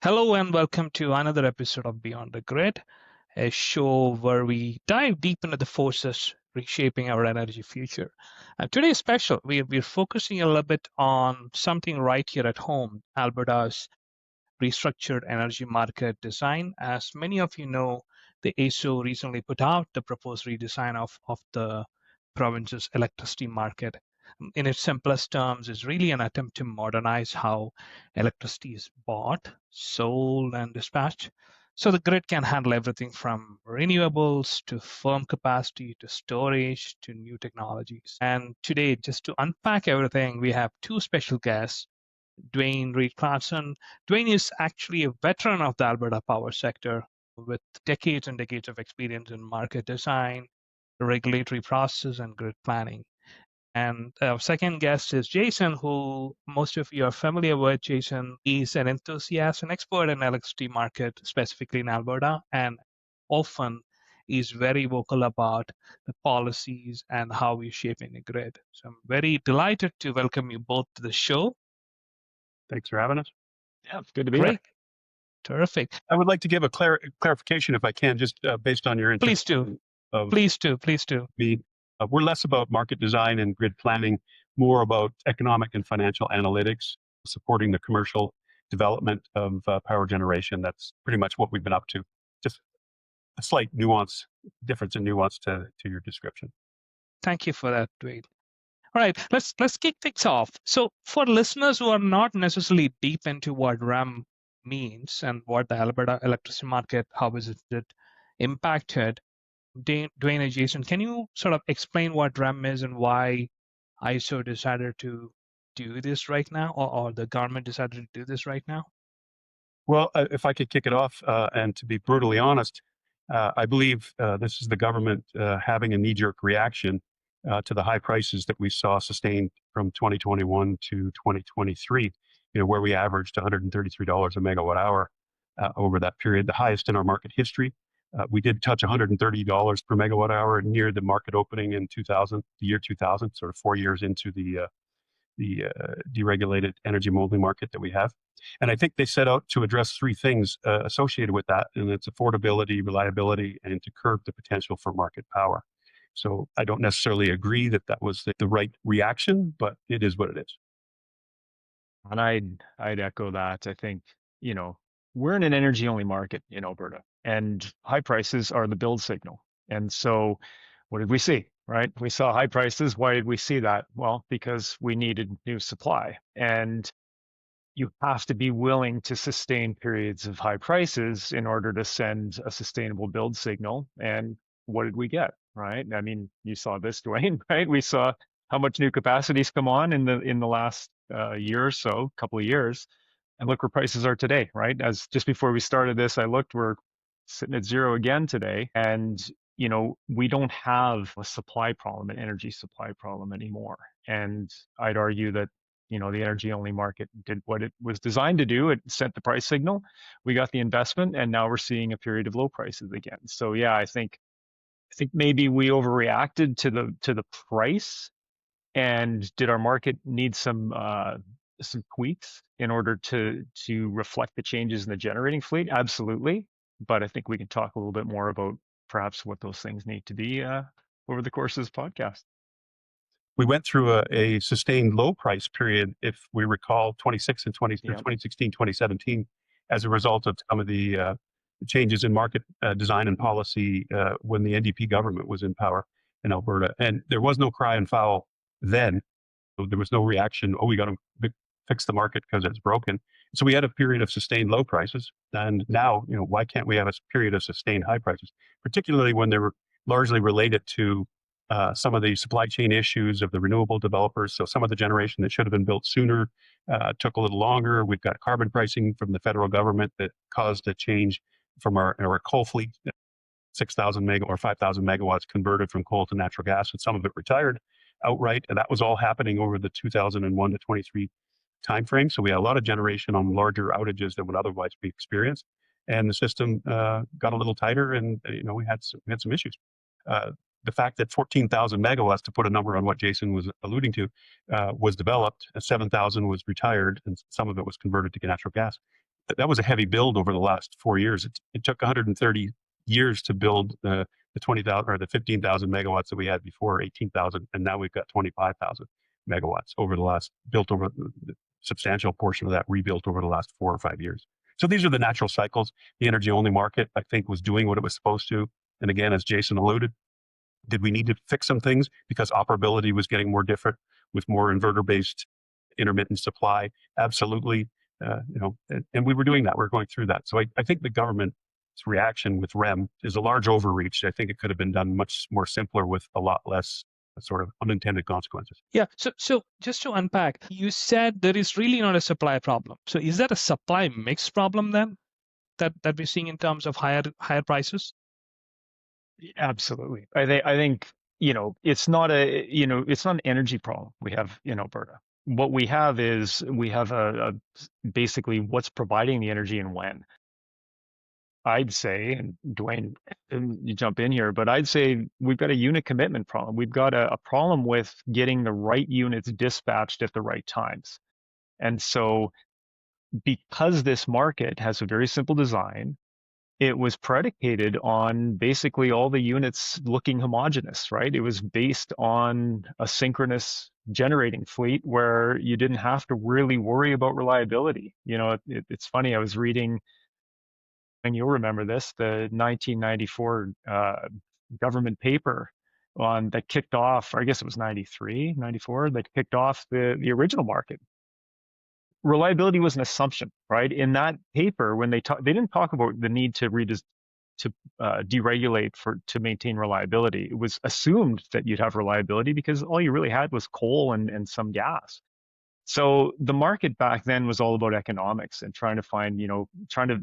Hello and welcome to another episode of Beyond the Grid, a show where we dive deep into the forces reshaping our energy future. And today is special. We're focusing a little bit on something right here at home, Alberta's Restructured Energy Market design. As many of you know, the ASO recently put out the proposed redesign of the province's electricity market. In its simplest terms, is really an attempt to modernize how electricity is bought, sold, and dispatched. So the grid can handle everything from renewables to firm capacity to storage to new technologies. And today, just to unpack everything, we have two special guests. Duane Reid-Carlson. Duane is actually a veteran of the Alberta power sector with decades and decades of experience in market design, regulatory process, and grid planning. And our second guest is Jason, who most of you are familiar with. Jason is an enthusiast and expert in electricity market, specifically in Alberta, and often is very vocal about the policies and how we're shaping the grid. So I'm very delighted to welcome you both to the show. Thanks for having us. Yeah, it's good to be Great. here. Terrific. I would like to give a clarification, if I can, just based on your Please do. Please do. We're less about market design and grid planning, more about economic and financial analytics, supporting the commercial development of power generation. That's pretty much what we've been up to. Just a slight difference in nuance to your description. Thank you for that, Duane. All right, let's kick things off. So for listeners who are not necessarily deep into what REM means and what the Alberta electricity market, how is it impacted, Duane and Jason, can you sort of explain what REM is and why ISO decided to do this right now, or the government decided to do this right now? Well, if I could kick it off, and to be brutally honest, I believe this is the government having a knee-jerk reaction to the high prices that we saw sustained from 2021 to 2023, where we averaged $133 a megawatt hour over that period, the highest in our market history. We did touch $130 per megawatt hour near the market opening in the year 2000, sort of 4 years into the deregulated energy molding market that we have. And I think they set out to address three things associated with that, and it's affordability, reliability, and to curb the potential for market power. So I don't necessarily agree that that was the right reaction, but it is what it is. And I'd echo that. I think, we're in an energy only market in Alberta, and high prices are the build signal. And so what did we see? Right? We saw high prices. Why did we see that? Well, because we needed new supply. And you have to be willing to sustain periods of high prices in order to send a sustainable build signal. And what did we get? Right? I mean, you saw this, Duane, right? We saw how much new capacity's come on in the last year or so, couple of years. And look where prices are today, right? As just before we started this, I looked, we're sitting at zero again today. And we don't have a supply problem, an energy supply problem anymore. And I'd argue that, the energy only market did what it was designed to do. It sent the price signal. We got the investment, and now we're seeing a period of low prices again. So yeah, I think maybe we overreacted to the price. And did our market need some tweaks in order to reflect the changes in the generating fleet? Absolutely. But I think we can talk a little bit more about perhaps what those things need to be over the course of this podcast. We went through a sustained low price period, if we recall, 2016, 2017, as a result of some of the changes in market design and policy when the NDP government was in power in Alberta. And there was no cry and foul then. There was no reaction, we got to fix the market because it's broken. So we had a period of sustained low prices. And now, why can't we have a period of sustained high prices, particularly when they were largely related to some of the supply chain issues of the renewable developers. So some of the generation that should have been built sooner took a little longer. We've got carbon pricing from the federal government that caused a change from our coal fleet, 6,000 or 5,000 megawatts converted from coal to natural gas, and some of it retired outright. And that was all happening over the 2001 to 23 timeframe. So we had a lot of generation on larger outages than would otherwise be experienced. And the system got a little tighter, and we had some issues. The fact that 14,000 megawatts, to put a number on what Jason was alluding to, was developed, 7,000 was retired, and some of it was converted to natural gas. that was a heavy build over the last 4 years. It took 130 years to build the 20,000 or the 15,000 megawatts that we had before, 18,000, and now we've got 25,000 megawatts built over the substantial portion of that rebuilt over the last 4 or 5 years. So these are the natural cycles. The energy only market, I think, was doing what it was supposed to. And again, as Jason alluded, did we need to fix some things because operability was getting more different with more inverter-based intermittent supply? Absolutely. And we were doing that. We're going through that. So I think the government's reaction with REM is a large overreach. I think it could have been done much more simpler with a lot less sort of unintended consequences. Yeah. So just to unpack, you said there is really not a supply problem. So is that a supply mix problem then that we're seeing in terms of higher prices? Absolutely. I think it's not an energy problem we have in Alberta. What we have is a basically what's providing the energy and when. I'd say, and Duane, you jump in here, but I'd say we've got a unit commitment problem. We've got a problem with getting the right units dispatched at the right times. And so because this market has a very simple design, it was predicated on basically all the units looking homogeneous, right? It was based on a synchronous generating fleet where you didn't have to really worry about reliability. It's funny, I was reading, and you'll remember this, the 1994 government paper that kicked off, or I guess it was 93, 94, that kicked off the original market. Reliability was an assumption, right? In that paper, when they didn't talk about the need to deregulate to maintain reliability. It was assumed that you'd have reliability because all you really had was coal and some gas. So the market back then was all about economics and trying to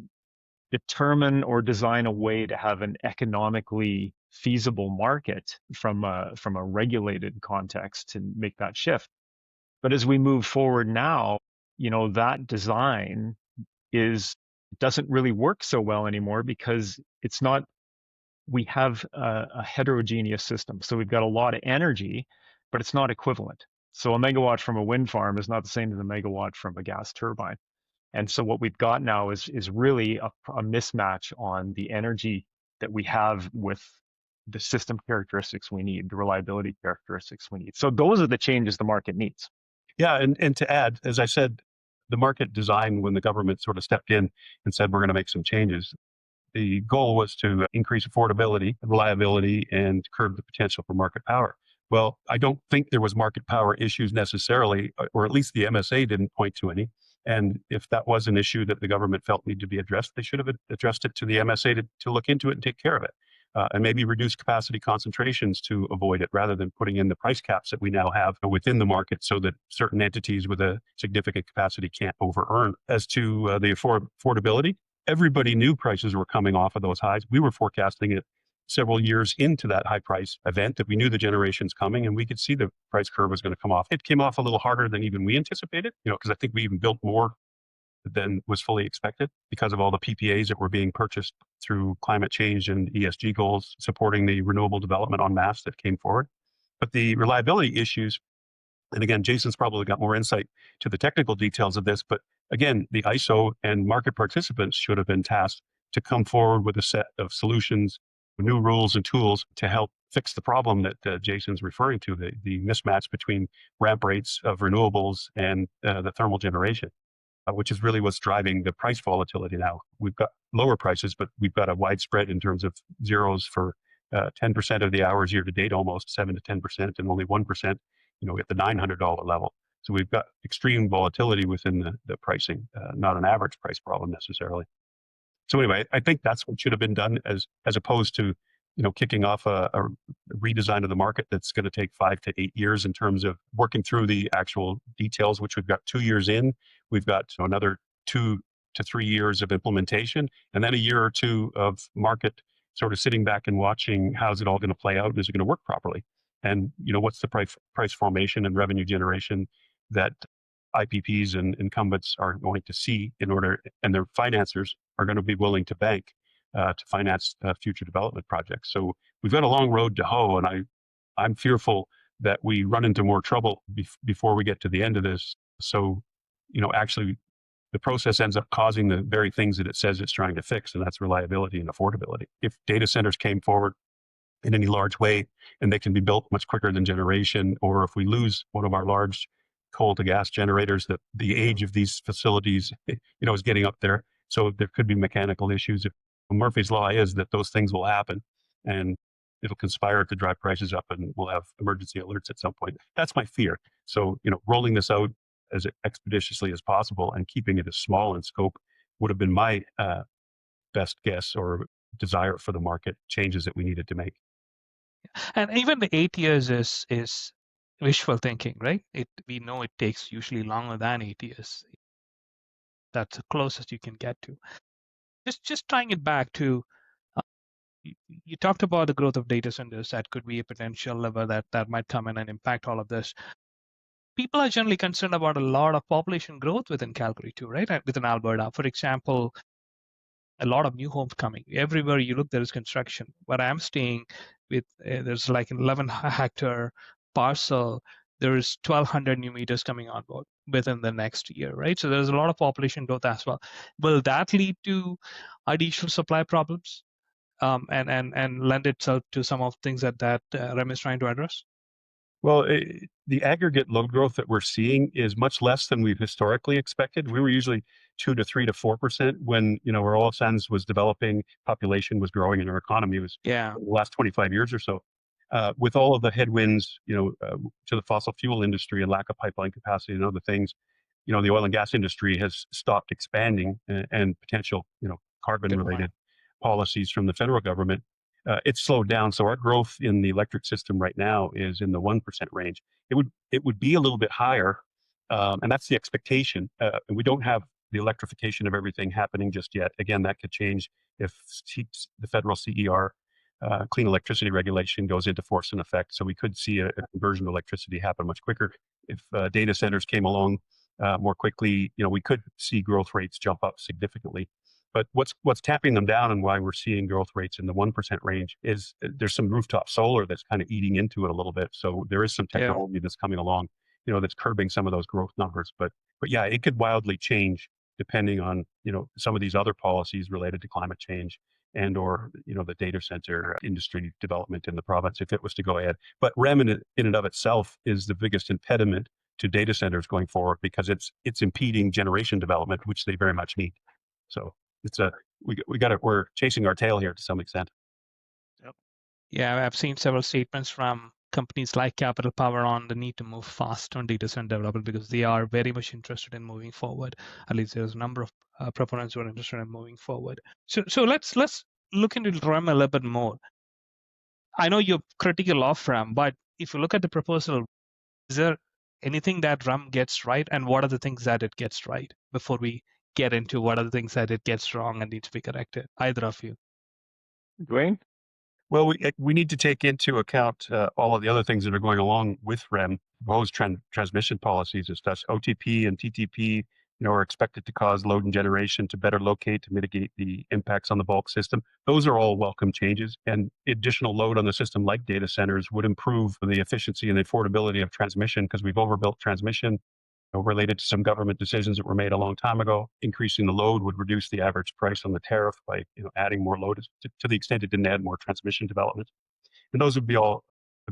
determine or design a way to have an economically feasible market from a regulated context to make that shift. But as we move forward now, that design doesn't really work so well anymore because we have a heterogeneous system. So we've got a lot of energy, but it's not equivalent. So a megawatt from a wind farm is not the same as a megawatt from a gas turbine. And so what we've got now is really a mismatch on the energy that we have with the system characteristics we need, the reliability characteristics we need. So those are the changes the market needs. Yeah, and to add, as I said, the market design, when the government sort of stepped in and said, we're going to make some changes, the goal was to increase affordability, reliability, and curb the potential for market power. Well, I don't think there was market power issues necessarily, or at least the MSA didn't point to any. And if that was an issue that the government felt needed to be addressed, they should have addressed it to the MSA to look into it and take care of it. And maybe reduce capacity concentrations to avoid it rather than putting in the price caps that we now have within the market so that certain entities with a significant capacity can't over-earn. As to the affordability, everybody knew prices were coming off of those highs. We were forecasting it several years into that high price event that we knew the generation's coming and we could see the price curve was going to come off. It came off a little harder than even we anticipated, because I think we even built more than was fully expected because of all the PPAs that were being purchased through climate change and ESG goals, supporting the renewable development en masse that came forward. But the reliability issues, and again, Jason's probably got more insight to the technical details of this, but again, the ISO and market participants should have been tasked to come forward with a set of solutions, new rules and tools to help fix the problem that Jason's referring to, the mismatch between ramp rates of renewables and the thermal generation. Which is really what's driving the price volatility now. We've got lower prices, but we've got a widespread in terms of zeros for 10% of the hours year to date, almost 7 to 10%, and only 1%, at the $900 level. So we've got extreme volatility within the pricing, not an average price problem necessarily. So anyway, I think that's what should have been done as opposed to, kicking off a redesign of the market that's going to take 5 to 8 years in terms of working through the actual details, which we've got 2 years in. We've got another 2 to 3 years of implementation, and then a year or two of market sort of sitting back and watching how's it all going to play out and is it going to work properly? And, what's the price formation and revenue generation that IPPs and incumbents are going to see and their financiers are going to be willing to bank to finance future development projects. So we've got a long road to hoe, and I'm fearful that we run into more trouble before we get to the end of this. So, actually the process ends up causing the very things that it says it's trying to fix, and that's reliability and affordability. If data centers came forward in any large way and they can be built much quicker than generation, or if we lose one of our large coal to gas generators, that the age of these facilities, is getting up there. So there could be mechanical issues. If Murphy's Law is that those things will happen and it'll conspire to drive prices up and we'll have emergency alerts at some point. That's my fear. So, rolling this out as expeditiously as possible and keeping it as small in scope would have been my best guess or desire for the market changes that we needed to make. And even the 8 years is wishful thinking, right? We know it takes usually longer than 8 years. That's the closest you can get to. Just tying it back to, you talked about the growth of data centers. That could be a potential lever that might come in and impact all of this. People are generally concerned about a lot of population growth within Calgary too, right? Within Alberta, for example, a lot of new homes coming. Everywhere you look, there is construction. Where I'm staying, there's like an 11-hectare parcel. There's 1,200 new meters coming on board within the next year, right? So there's a lot of population growth as well. Will that lead to additional supply problems, and lend itself to some of the things that REM is trying to address? Well, the aggregate load growth that we're seeing is much less than we've historically expected. We were usually 2 to 3 to 4% when, where oil sands was developing, population was growing, and our economy was Yeah. the last 25 years or so. With all of the headwinds, to the fossil fuel industry and lack of pipeline capacity and other things, the oil and gas industry has stopped expanding, and potential, carbon-related policies from the federal government. It's slowed down. So our growth in the electric system right now is in the 1% range. It would be a little bit higher, and that's the expectation. And we don't have the electrification of everything happening just yet. Again, that could change if the federal CER, clean electricity regulation, goes into force and effect. So we could see a conversion of electricity happen much quicker. If data centers came along more quickly, we could see growth rates jump up significantly. But what's tapping them down and why we're seeing growth rates in the 1% range is there's some rooftop solar that's kind of eating into it a little bit. So there is some technology that's coming along, that's curbing some of those growth numbers. But yeah, it could wildly change depending on, some of these other policies related to climate change and or, the data center industry development in the province if it was to go ahead. But REM in and of itself is the biggest impediment to data centers going forward because it's impeding generation development, which they very much need. So we're chasing our tail here to some extent. Yep. Yeah, I've seen several statements from companies like Capital Power on the need to move fast on data center development because they are very much interested in moving forward. At least there's a number of proponents who are interested in moving forward. So let's look into REM a little bit more. I know you're critical of REM, but if you look at the proposal, is there anything that REM gets right, and what are the things that it gets right before we get into what are the things that it gets wrong and need to be corrected? Either of you. Duane? Well, we need to take into account all of the other things that are going along with REM, proposed transmission policies and stuff. OTP and TTP, are expected to cause load and generation to better locate to mitigate the impacts on the bulk system. Those are all welcome changes, and additional load on the system like data centers would improve the efficiency and the affordability of transmission because we've overbuilt transmission related to some government decisions that were made a long time ago. Increasing the load would reduce the average price on the tariff by adding more load to the extent it didn't add more transmission development. And those would be all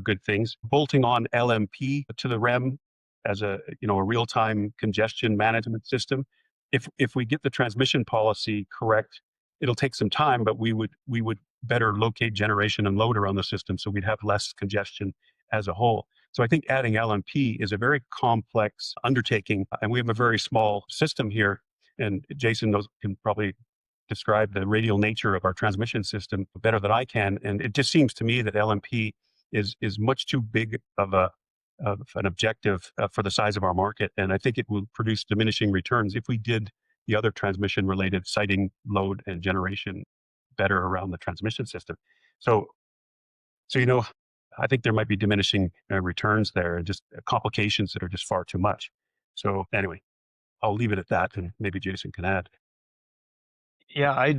good things. Bolting on LMP to the REM as a real-time congestion management system. If we get the transmission policy correct, it'll take some time, but we would better locate generation and load around the system so we'd have less congestion as a whole. So I think adding LMP is a very complex undertaking, and we have a very small system here. And Jason can probably describe the radial nature of our transmission system better than I can. And it just seems to me that LMP is much too big of an objective for the size of our market. And I think it will produce diminishing returns if we did the other transmission related siting, load, and generation better around the transmission system. So I think there might be diminishing returns there and just complications that are just far too much. So anyway, I'll leave it at that, and maybe Jason can add. Yeah,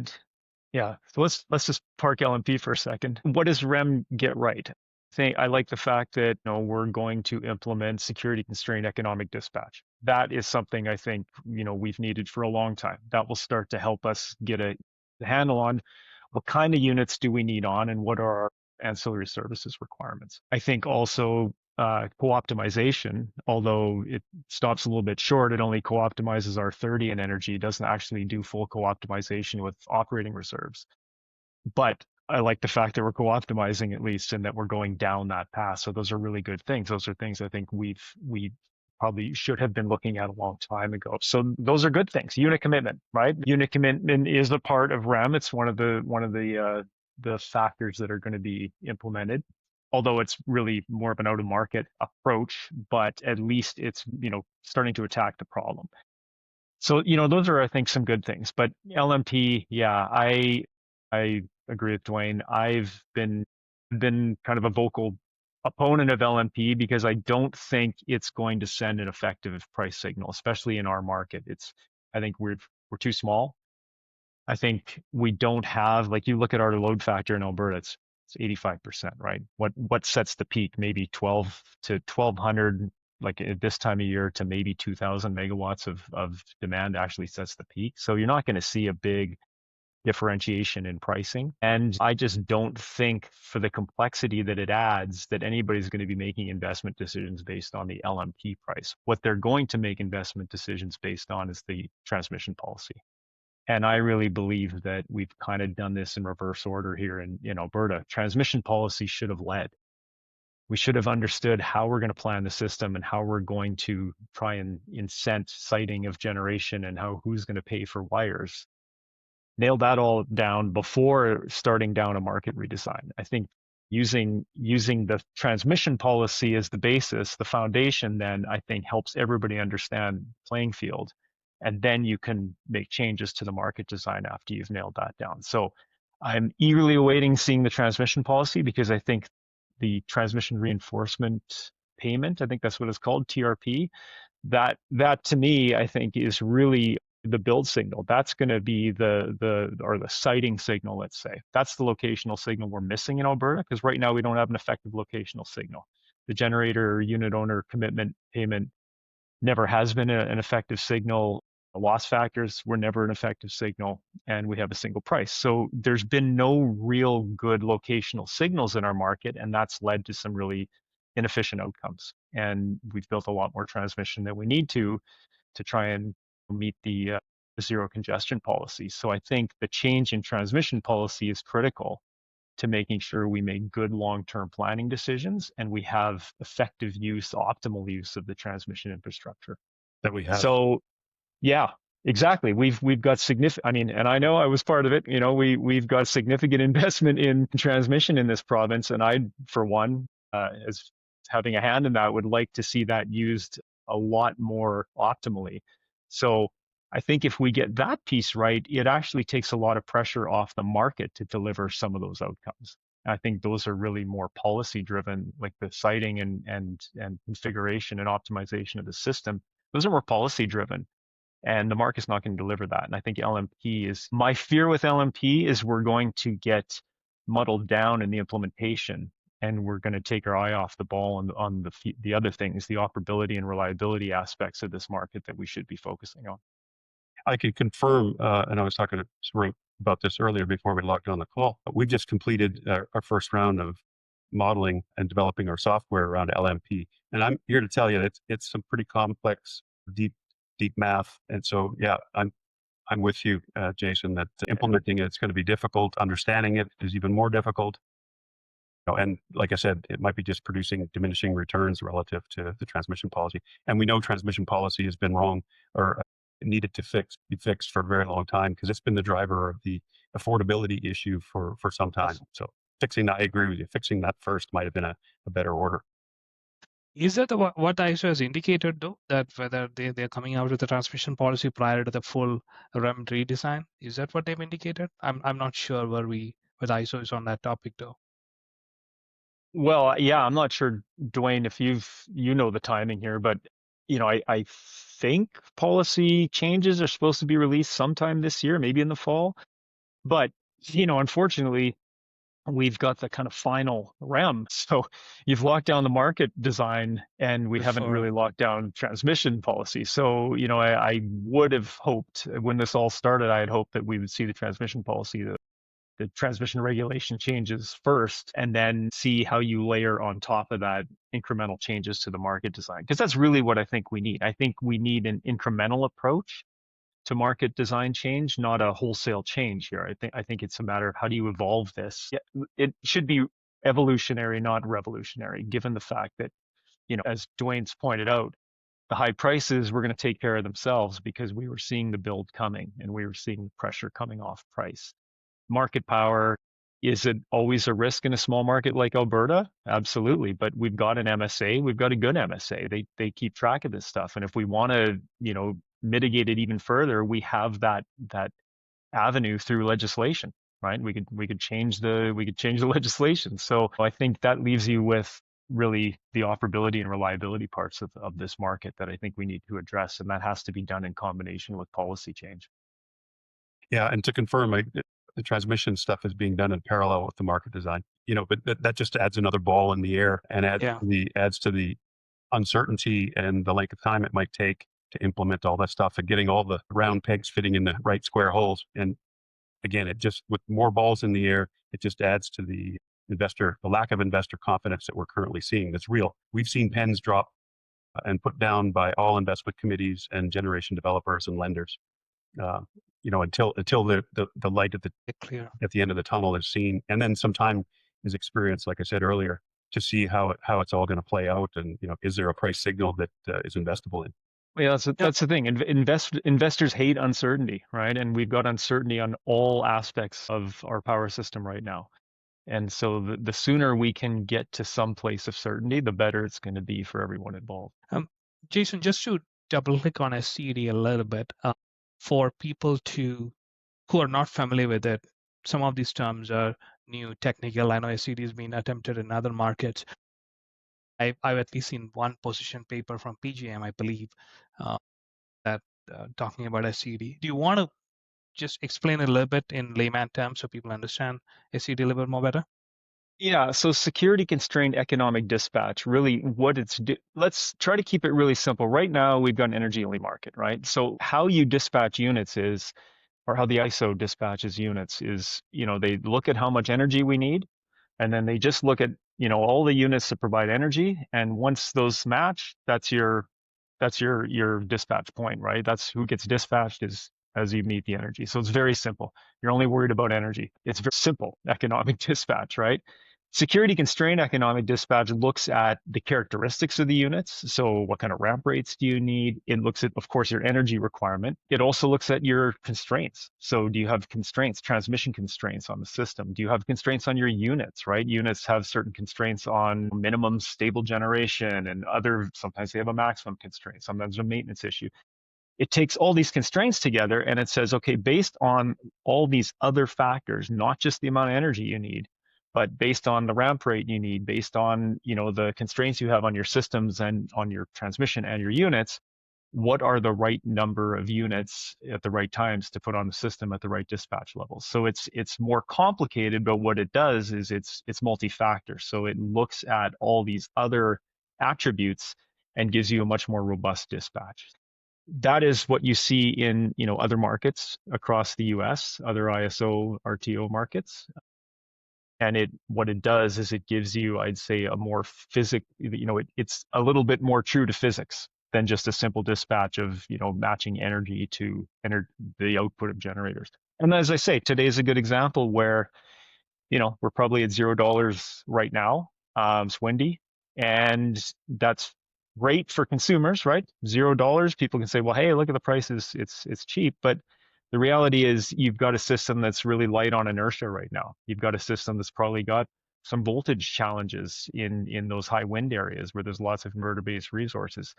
so let's just park LMP for a second. What does REM get right? I like the fact that we're going to implement security constrained economic dispatch. that is something I think, we've needed for a long time. That will start to help us get a handle on what kind of units do we need on and what are our ancillary services requirements. I think also co-optimization, although it stops a little bit short, it only co-optimizes our 30 in energy, doesn't actually do full co-optimization with operating reserves. But I like the fact that we're co-optimizing at least and that we're going down that path. So those are really good things. Those are things I think we probably should have been looking at a long time ago. So those are good things. Unit commitment, right? Unit commitment is a part of REM. It's one of the factors that are going to be implemented. Although it's really more of an out-of-market approach, but at least it's starting to attack the problem. So those are I think some good things. But LMP, yeah, I agree with Duane. I've been kind of a vocal opponent of LMP because I don't think it's going to send an effective price signal, especially in our market. I think we're too small. I think we don't have, like, you look at our load factor in Alberta, it's 85%, right? What sets the peak? Maybe 12 to 1200, like at this time of year, to maybe 2000 megawatts of demand actually sets the peak. So you're not going to see a big differentiation in pricing. And I just don't think, for the complexity that it adds, that anybody's going to be making investment decisions based on the LMP price. What they're going to make investment decisions based on is the transmission policy. And I really believe that we've kind of done this in reverse order here in Alberta. Transmission policy should have led. We should have understood how we're going to plan the system and how we're going to try and incent siting of generation and who's going to pay for wires. Nail that all down before starting down a market redesign. I think using the transmission policy as the basis, the foundation, then I think helps everybody understand playing field. And then you can make changes to the market design after you've nailed that down. So I'm eagerly awaiting seeing the transmission policy, because I think the transmission reinforcement payment, I think that's what it's called, TRP, that to me, I think is really the build signal. That's going to be the siting signal, let's say. That's the locational signal we're missing in Alberta, because right now we don't have an effective locational signal. The generator or unit owner commitment payment never has been an effective signal. Loss factors were never an effective signal, and we have a single price. So there's been no real good locational signals in our market, and that's led to some really inefficient outcomes. And we've built a lot more transmission than we need to try and meet the zero congestion policy. So I think the change in transmission policy is critical to making sure we make good long-term planning decisions and we have effective use, optimal use of the transmission infrastructure that we have. So yeah, exactly. We've got significant, I mean, and I know I was part of it, we've got significant investment in transmission in this province. And I, for one, as having a hand in that, would like to see that used a lot more optimally. So I think if we get that piece right, it actually takes a lot of pressure off the market to deliver some of those outcomes. I think those are really more policy driven, like the siting and configuration and optimization of the system. Those are more policy driven. And the market's not going to deliver that. And I think my fear with LMP is we're going to get muddled down in the implementation, and we're going to take our eye off the ball on the other things, the operability and reliability aspects of this market that we should be focusing on. I can confirm, and I was talking to Swaroop about this earlier before we logged on the call. We've just completed our first round of modeling and developing our software around LMP. And I'm here to tell you that it's some pretty complex, deep math. And so, yeah, I'm with you, Jason, that implementing it's going to be difficult. Understanding it is even more difficult. And like I said, it might be just producing diminishing returns relative to the transmission policy. And we know transmission policy has been wrong or needed to be fixed for a very long time, because it's been the driver of the affordability issue for some time. So fixing that, I agree with you. Fixing that first might have been a better order. Is that what ISO has indicated, though, that whether they're coming out with the transmission policy prior to the full REM redesign? Is that what they've indicated? I'm not sure where ISO is on that topic, though. Well, yeah, I'm not sure, Duane, if you know the timing here, but I think policy changes are supposed to be released sometime this year, maybe in the fall. But unfortunately, we've got the kind of final REM. So you've locked down the market design, and we haven't really locked down transmission policy. So, I would have hoped when this all started, I had hoped that we would see the transmission policy, the transmission regulation changes first, and then see how you layer on top of that incremental changes to the market design. Because that's really what I think we need. I think we need an incremental approach to market design change, not a wholesale change here. I think it's a matter of how do you evolve this. Yeah, it should be evolutionary, not revolutionary, given the fact that, as Duane's pointed out, the high prices were going to take care of themselves because we were seeing the build coming and we were seeing pressure coming off price. Market power, is it always a risk in a small market like Alberta? Absolutely. But we've got an MSA, we've got a good MSA. They keep track of this stuff. And if we want to, mitigate it even further, we have that avenue through legislation, right? We could change the legislation. So I think that leaves you with really the operability and reliability parts of this market that I think we need to address. And that has to be done in combination with policy change. Yeah, and to confirm, the transmission stuff is being done in parallel with the market design. But that just adds another ball in the air and adds to the uncertainty and the length of time it might take to implement all that stuff and getting all the round pegs fitting in the right square holes. And again, it just, with more balls in the air, it just adds to the lack of investor confidence that we're currently seeing. That's real. We've seen pens drop and put down by all investment committees and generation developers and lenders. Until the light at the end of the tunnel is seen, and then some time is experienced, like I said earlier, to see how it's all going to play out, and is there a price signal that is investable in? Yeah, that's the thing. Investors hate uncertainty, right? And we've got uncertainty on all aspects of our power system right now. And so the sooner we can get to some place of certainty, the better it's going to be for everyone involved. Jason, just to double click on SCED a little bit, for people who are not familiar with it, some of these terms are new, technical. I know SCED has been attempted in other markets. I've at least seen one position paper from PJM, I believe, that talking about SCED. Do you want to just explain a little bit in layman terms so people understand SCED a little bit more better? Yeah, so security constrained economic dispatch, really let's try to keep it really simple. Right now, we've got an energy only market, right? So how you dispatch units or how the ISO dispatches units is, they look at how much energy we need, and then they just look at, all the units that provide energy. And once those match, that's your dispatch point, right? That's who gets dispatched as you meet the energy. So it's very simple. You're only worried about energy. It's very simple economic dispatch, right? Security constrained economic dispatch looks at the characteristics of the units. So what kind of ramp rates do you need? It looks at, of course, your energy requirement. It also looks at your constraints. So do you have constraints, transmission constraints on the system? Do you have constraints on your units, right? Units have certain constraints on minimum stable generation and sometimes they have a maximum constraint. Sometimes a maintenance issue. It takes all these constraints together and it says, okay, based on all these other factors, not just the amount of energy you need, but based on the ramp rate you need, based on the constraints you have on your systems and on your transmission and your units, what are the right number of units at the right times to put on the system at the right dispatch levels? So it's more complicated, but what it does is it's multi-factor. So it looks at all these other attributes and gives you a much more robust dispatch. That is what you see in other markets across the US, other ISO RTO markets. And what it does is it gives you, I'd say, a more it's a little bit more true to physics than just a simple dispatch of, matching energy to the output of generators. And as I say, today's a good example where, we're probably at $0 right now. It's windy, and that's great for consumers, right? $0. People can say, well, hey, look at the prices. It's cheap. But the reality is you've got a system that's really light on inertia right now. You've got a system that's probably got some voltage challenges in those high wind areas where there's lots of inverter-based resources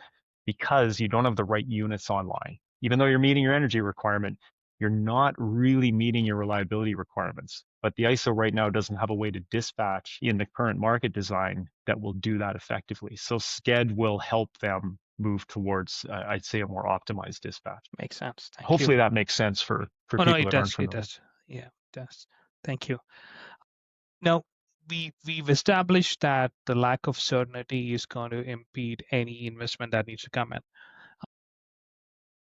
because you don't have the right units online. Even though you're meeting your energy requirement, you're not really meeting your reliability requirements. But the ISO right now doesn't have a way to dispatch in the current market design that will do that effectively. So SCED will help them move towards, I'd say, a more optimized dispatch. Makes sense. Hopefully that makes sense for people that aren't familiar. It does. Yeah, it does. Thank you. Now, we've established that the lack of certainty is going to impede any investment that needs to come in.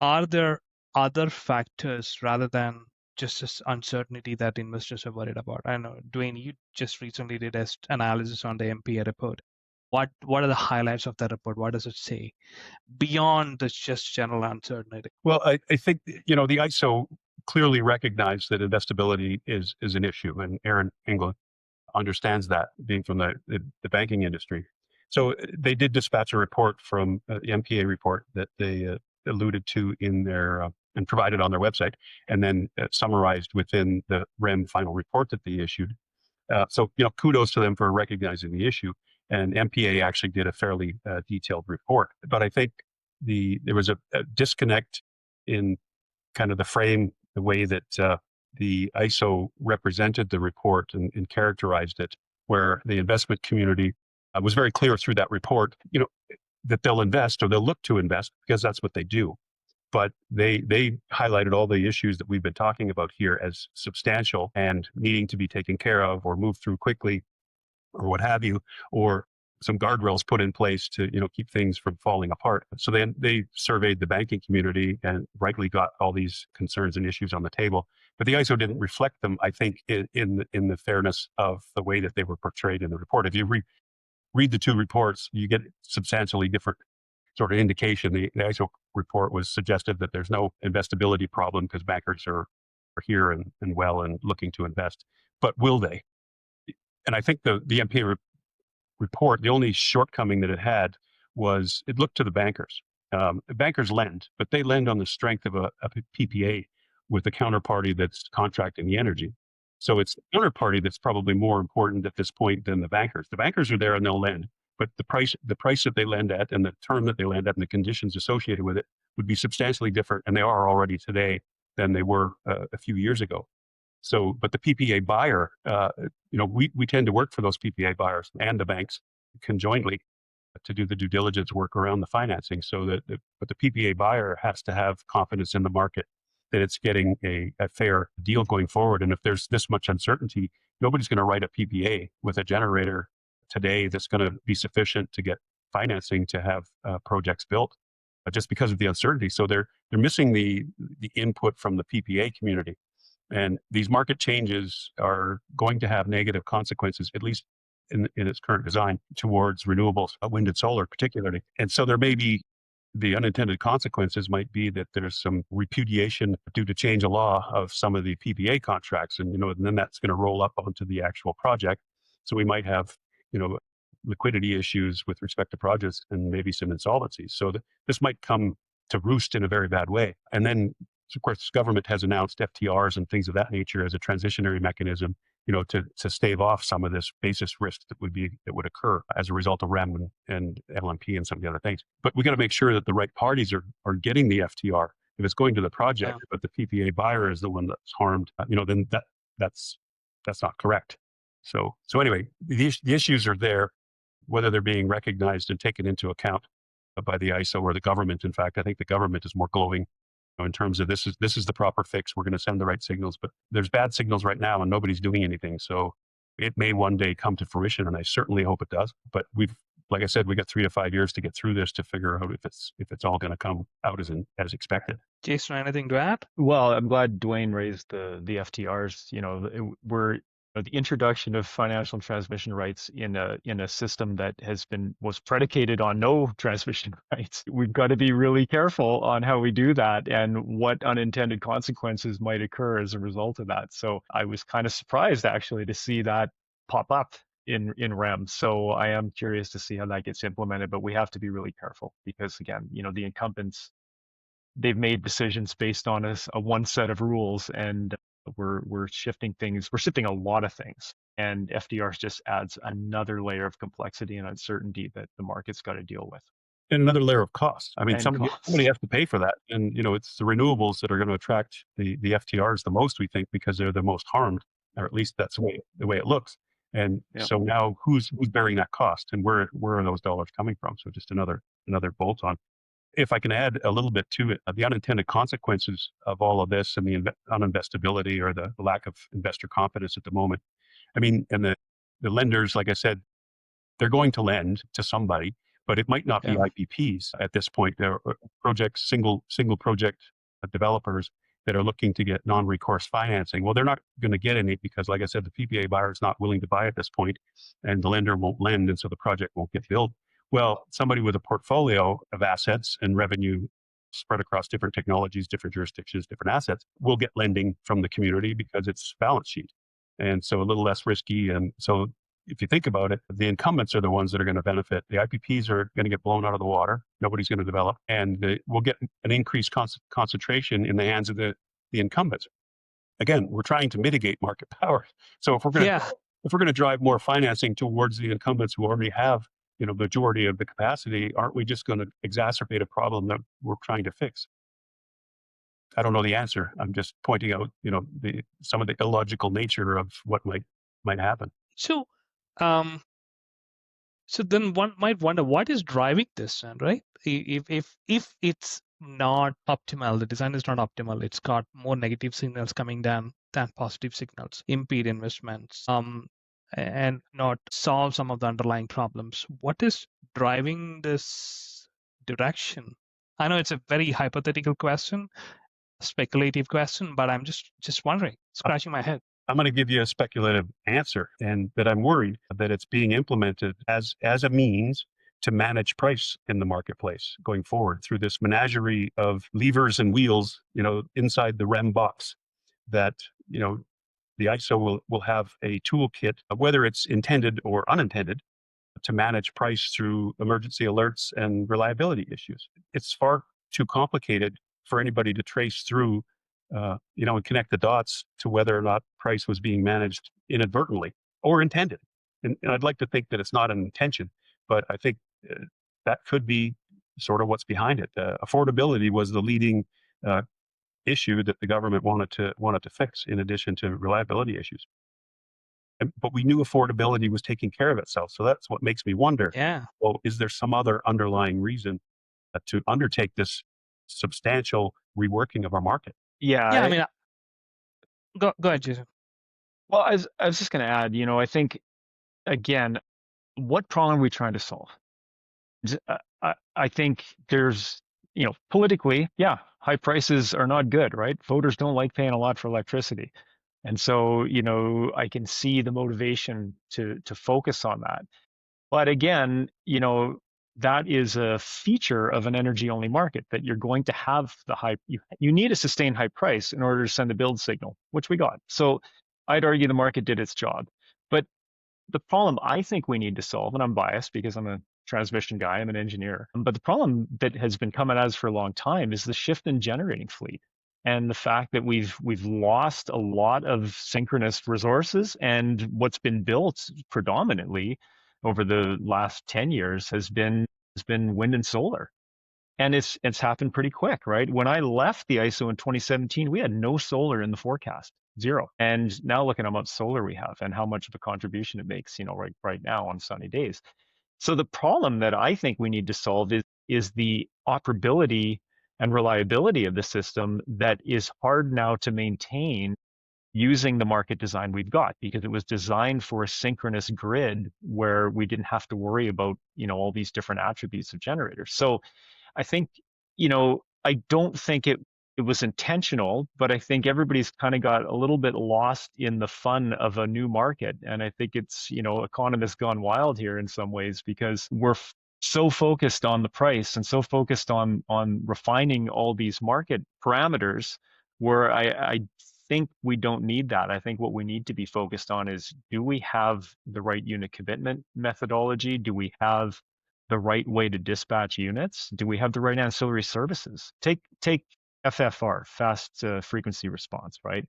Are there other factors rather than just this uncertainty that investors are worried about? I know, Duane, you just recently did an analysis on the MPA report. What are the highlights of that report? What does it say beyond this just general uncertainty? Well, I think, the ISO clearly recognized that investability is an issue, and Aaron England understands that, being from the banking industry. So they did dispatch a report from the MPA report that they alluded to in their and provided on their website, and then summarized within the REM final report that they issued. So kudos to them for recognizing the issue. And MPA actually did a fairly detailed report. But I think there was a disconnect in kind of the frame, the way that the ISO represented the report and characterized it, where the investment community was very clear through that report, that they'll invest or they'll look to invest because that's what they do. But they highlighted all the issues that we've been talking about here as substantial and needing to be taken care of or moved through quickly or what have you, or some guardrails put in place to keep things from falling apart. So then they surveyed the banking community and rightly got all these concerns and issues on the table. But the ISO didn't reflect them, I think, in the fairness of the way that they were portrayed in the report. If you read the two reports, you get substantially different sort of indication. The ISO report was suggested that there's no investability problem because bankers are here and well and looking to invest. But will they? And I think the MPA report, the only shortcoming that it had was it looked to the bankers. Bankers lend, but they lend on the strength of a PPA with the counterparty that's contracting the energy. So it's the counterparty that's probably more important at this point than the bankers. The bankers are there and they'll lend, but the price that they lend at and the term that they lend at and the conditions associated with it would be substantially different, and they are already today, than they were a few years ago. So, but the PPA buyer, we tend to work for those PPA buyers and the banks conjointly to do the due diligence work around the financing. So but the PPA buyer has to have confidence in the market that it's getting a fair deal going forward. And if there's this much uncertainty, nobody's going to write a PPA with a generator today that's going to be sufficient to get financing to have projects built, just because of the uncertainty. So they're missing the input from the PPA community. And these market changes are going to have negative consequences, at least in its current design, towards renewables, wind and solar particularly. And so there may be, the unintended consequences might be that there's some repudiation due to change of law of some of the PPA contracts. And, and then that's going to roll up onto the actual project. So we might have, liquidity issues with respect to projects and maybe some insolvencies. So this might come to roost in a very bad way. And then, of course, government has announced FTRs and things of that nature as a transitionary mechanism, to stave off some of this basis risk that would occur as a result of REM and LMP and some of the other things. But we got to make sure that the right parties are getting the FTR. If it's going to the project, but the PPA buyer is the one that's harmed, then that's not correct. So anyway, the issues are there, whether they're being recognized and taken into account by the ISO or the government. In fact, I think the government is more glowing in terms of this is the proper fix. We're going to send the right signals, but there's bad signals right now and nobody's doing anything. So it may one day come to fruition, and I certainly hope it does. But like I said, we got 3 to 5 years to get through this to figure out if it's all going to come out as expected. Jason, anything to add? Well, I'm glad Duane raised the FTRs. The introduction of financial and transmission rights in a system that was predicated on no transmission rights. We've got to be really careful on how we do that and what unintended consequences might occur as a result of that. So I was kind of surprised actually to see that pop up in REM. So I am curious to see how that gets implemented, but we have to be really careful because again, the incumbents, they've made decisions based on a one set of rules, and we're shifting things. We're shifting a lot of things, and FDRs just adds another layer of complexity and uncertainty that the market's got to deal with. And another layer of cost. I mean, somebody has to pay for that. And, it's the renewables that are going to attract the FTRs the most, we think, because they're the most harmed, or at least that's the way it looks. And so now who's bearing that cost, and where are those dollars coming from? So just another bolt on. If I can add a little bit to it, the unintended consequences of all of this and the uninvestability or the lack of investor confidence at the moment. I mean, and the the lenders, like I said, they're going to lend to somebody, but it might not be Yeah. IPPs at this point. There are projects, single project developers that are looking to get non-recourse financing. Well, they're not going to get any because, like I said, the PPA buyer is not willing to buy at this point, and the lender won't lend, and so the project won't get built. Well, somebody with a portfolio of assets and revenue spread across different technologies, different jurisdictions, different assets will get lending from the community because it's balance sheet. And so a little less risky. And so if you think about it, the incumbents are the ones that are going to benefit. The IPPs are going to get blown out of the water. Nobody's going to develop. And we'll get an increased concentration in the hands of the incumbents. Again, we're trying to mitigate market power. So if we're going to drive more financing towards the incumbents who already have, majority of the capacity, aren't we just going to exacerbate a problem that we're trying to fix? I don't know the answer. I'm just pointing out, some of the illogical nature of what might happen. So, so then one might wonder what is driving this, right? If it's not optimal, the design is not optimal. It's got more negative signals coming down than positive signals, impede investments, and not solve some of the underlying problems. What is driving this direction? I know it's a very hypothetical question, speculative question, but I'm just wondering, scratching my head. I'm going to give you a speculative answer, and that I'm worried that it's being implemented as a means to manage price in the marketplace going forward through this menagerie of levers and wheels, inside the REM box that, the ISO will have a toolkit, whether it's intended or unintended, to manage price through emergency alerts and reliability issues. It's far too complicated for anybody to trace through, and connect the dots to whether or not price was being managed inadvertently or intended. And I'd like to think that it's not an intention, but I think that could be sort of what's behind it. Affordability was the leading issue that the government wanted to fix, in addition to reliability issues. But we knew affordability was taking care of itself. So that's what makes me wonder, well, is there some other underlying reason to undertake this substantial reworking of our market? Yeah, I mean, go ahead, Jason. Well, I was just going to add, I think, again, what problem are we trying to solve? I think there's, politically, high prices are not good, right? Voters don't like paying a lot for electricity. And so, I can see the motivation to focus on that. But again, that is a feature of an energy-only market, that you're going to have the high, you need a sustained high price in order to send the build signal, which we got. So I'd argue the market did its job. But the problem I think we need to solve, and I'm biased because I'm a transmission guy, I'm an engineer, but the problem that has been coming at us for a long time is the shift in generating fleet. And the fact that we've lost a lot of synchronous resources, and what's been built predominantly over the last 10 years has been wind and solar. And it's happened pretty quick, right? When I left the ISO in 2017, we had no solar in the forecast, zero. And now look at how much solar we have and how much of a contribution it makes, right now on sunny days. So the problem that I think we need to solve is the operability and reliability of the system that is hard now to maintain using the market design we've got, because it was designed for a synchronous grid where we didn't have to worry about, all these different attributes of generators. So I think, I don't think it was intentional, but I think everybody's kind of got a little bit lost in the fun of a new market. And I think it's, economists gone wild here in some ways, because we're so focused on the price and so focused on refining all these market parameters, where I think we don't need that. I think what we need to be focused on is, do we have the right unit commitment methodology? Do we have the right way to dispatch units? Do we have the right ancillary services? Take FFR, fast frequency response, right?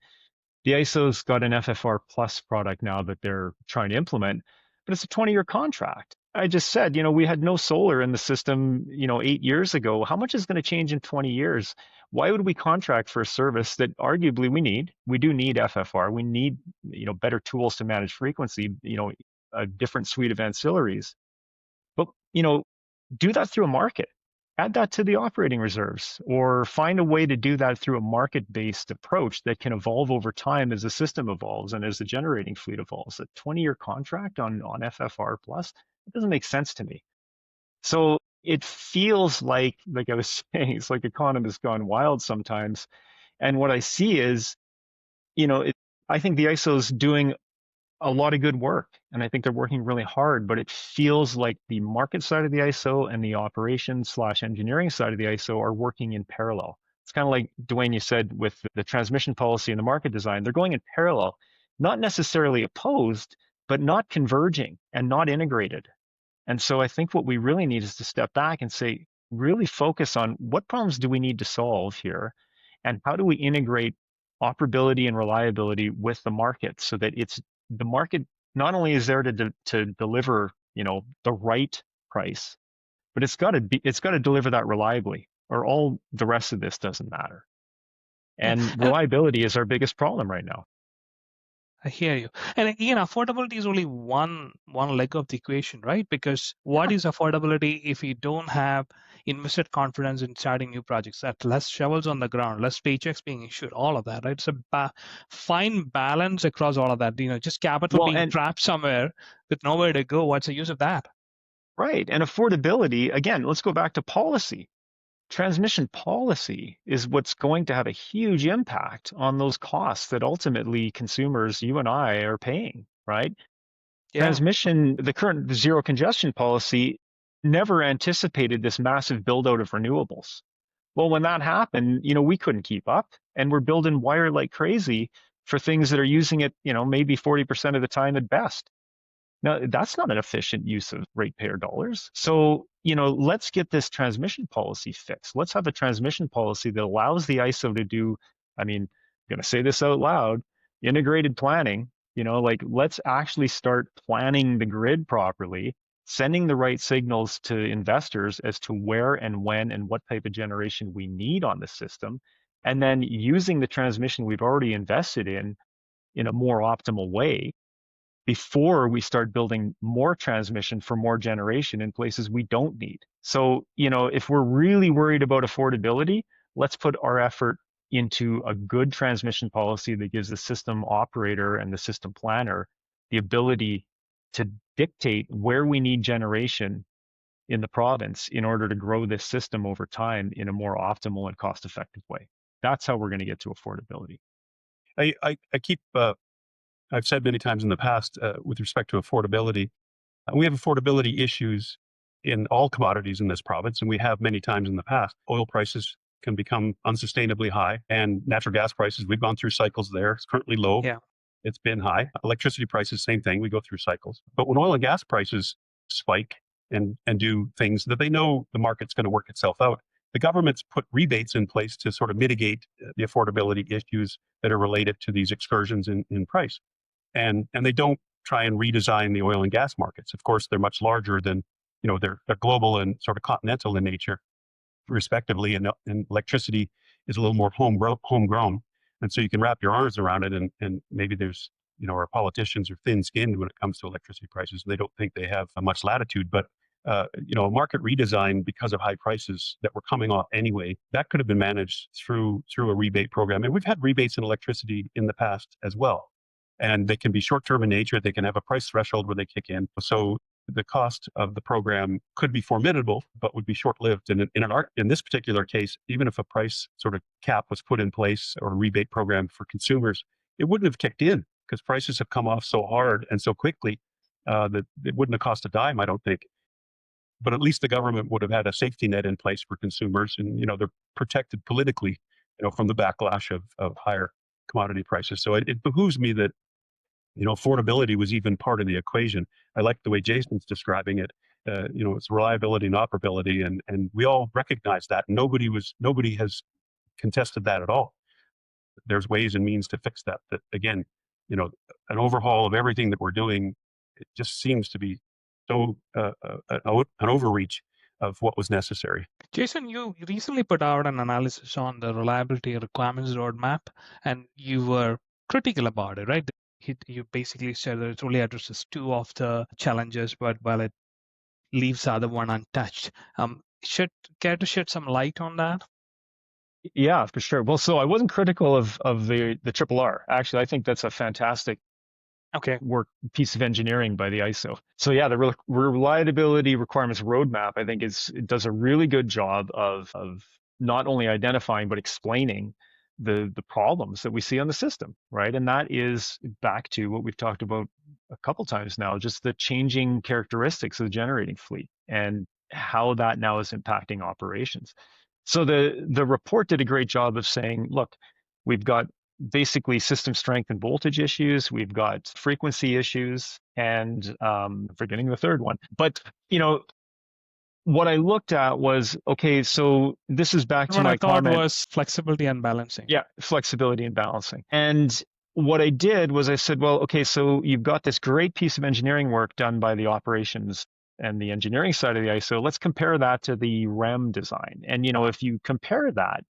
The ISO's got an FFR plus product now that they're trying to implement, but it's a 20-year contract. I just said, we had no solar in the system, 8 years ago. How much is going to change in 20 years? Why would we contract for a service that arguably we need? We do need FFR. We need, better tools to manage frequency, a different suite of ancillaries. But, do that through a market. add that to the operating reserves, or find a way to do that through a market-based approach that can evolve over time as the system evolves and as the generating fleet evolves. A 20-year contract on FFR plus, it doesn't make sense to me. So it feels like I was saying, it's like economists gone wild sometimes. And what I see is, I think the ISO is doing a lot of good work, and I think they're working really hard, but it feels like the market side of the ISO and the operations/engineering side of the ISO are working in parallel. It's kind of like, Duane, you said with the transmission policy and the market design, they're going in parallel, not necessarily opposed, but not converging and not integrated. And so I think what we really need is to step back and say, really focus on what problems do we need to solve here, and how do we integrate operability and reliability with the market so that the market not only is there to deliver, the right price, but it's got to deliver that reliably, or all the rest of this doesn't matter. Yeah. And reliability is our biggest problem right now. I hear you. And again, affordability is only one leg of the equation, right? Because what is affordability if you don't have invested confidence in starting new projects? That less shovels on the ground, less paychecks being issued, all of that, right? It's a fine balance across all of that. Just capital being trapped somewhere with nowhere to go. What's the use of that? Right. And affordability, again, let's go back to policy. Transmission policy is what's going to have a huge impact on those costs that ultimately consumers, you and I, are paying, right? Yeah. Transmission, the current zero congestion policy never anticipated this massive build out of renewables. Well, when that happened, we couldn't keep up, and we're building wire like crazy for things that are using it, maybe 40% of the time at best. Now, that's not an efficient use of ratepayer dollars. So, let's get this transmission policy fixed. Let's have a transmission policy that allows the ISO to do, I'm going to say this out loud, integrated planning. Let's actually start planning the grid properly, sending the right signals to investors as to where and when and what type of generation we need on the system, and then using the transmission we've already invested in a more optimal way before we start building more transmission for more generation in places we don't need. So, if we're really worried about affordability, let's put our effort into a good transmission policy that gives the system operator and the system planner the ability to dictate where we need generation in the province in order to grow this system over time in a more optimal and cost-effective way. That's how we're going to get to affordability. I've said many times in the past with respect to affordability, we have affordability issues in all commodities in this province, and we have many times in the past. Oil prices can become unsustainably high, and natural gas prices, we've gone through cycles there. It's currently low. Yeah. It's been high. Electricity prices, same thing. We go through cycles. But when oil and gas prices spike and do things that they know the market's going to work itself out, the government's put rebates in place to sort of mitigate the affordability issues that are related to these excursions in price. And they don't try and redesign the oil and gas markets. Of course, they're much larger than, they're global and sort of continental in nature, respectively. And electricity is a little more homegrown. And so you can wrap your arms around it. And maybe there's, our politicians are thin-skinned when it comes to electricity prices. They don't think they have much latitude. But, a market redesign because of high prices that were coming off anyway, that could have been managed through a rebate program. And we've had rebates in electricity in the past as well. And they can be short-term in nature. They can have a price threshold where they kick in. So the cost of the program could be formidable, but would be short-lived. And in this particular case, even if a price sort of cap was put in place or a rebate program for consumers, it wouldn't have kicked in because prices have come off so hard and so quickly that it wouldn't have cost a dime, I don't think. But at least the government would have had a safety net in place for consumers, and they're protected politically, from the backlash of higher commodity prices. So it behooves me that affordability was even part of the equation. I like the way Jason's describing it. It's reliability and operability, and we all recognize that. Nobody has contested that at all. There's ways and means to fix that. That again, an overhaul of everything that we're doing, it just seems to be so an overreach of what was necessary. Jason, you recently put out an analysis on the reliability requirements roadmap, and you were critical about it, right? You basically said that it only addresses two of the challenges, but while it leaves the other one untouched. care to shed some light on that? Yeah, for sure. Well, so I wasn't critical of the triple R. Actually, I think that's a fantastic piece of engineering by the ISO. So yeah, the reliability requirements roadmap, I think it does a really good job of not only identifying but explaining the problems that we see on the system, right? And that is back to what we've talked about a couple times now, just the changing characteristics of the generating fleet and how that now is impacting operations. So the report did a great job of saying, look, we've got basically system strength and voltage issues. We've got frequency issues, and forgetting the third one. But what I looked at was, okay, so this is back to my comment. What I thought was flexibility and balancing. Yeah, flexibility and balancing. And what I did was I said, well, okay, so you've got this great piece of engineering work done by the operations and the engineering side of the ISO. Let's compare that to the REM design. And, if you compare that,